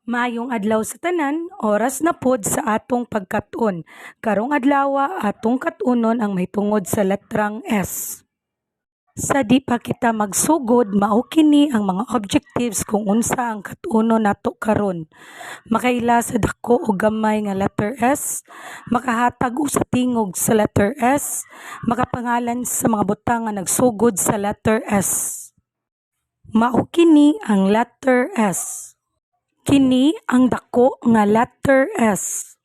Maayong adlaw sa tanan, oras na pod sa atong pagkat-on. Karong adlaw atong kat-unon ang may tungod sa letrang S. Sa di pa kita magsugod, mao kini ang mga objectives kung unsa ang kat-unon nato karon. Makaila sa dako o gamay nga letter S, makahatag o sa tingog sa letter S, makapangalan sa mga butang nga nagsugod sa letter S. Mao kini ang letter S. Kini ang dako nga letter S.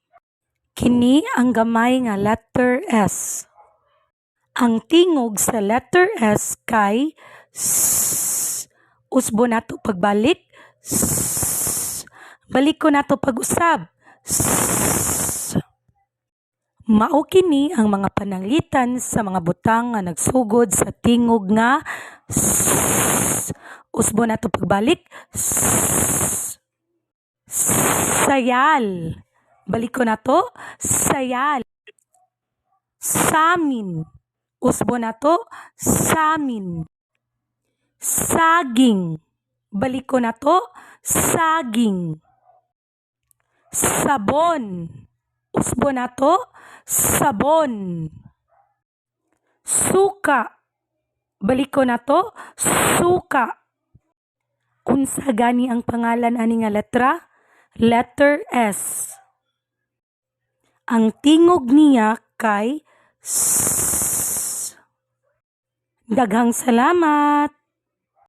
Kini ang gamay nga letter S. Ang tingog sa letter S kay S. Usbo nato pagbalik. S. Balik ko nato pag-usab. S. Mao kini ang mga pananglitan sa mga butang nga nagsugod sa tingog nga S. Usbo nato pagbalik. S. Sayal. Balik ko na to. Sayal. Samin. Usbo na to. Samin. Saging. Balik ko na to. Saging. Sabon. Usbo na to. Sabon. Suka. Balik ko na to. Suka. Unsa gani ang pangalan ani nga letra? Letter S. Ang tingog niya kay S. Daghang salamat.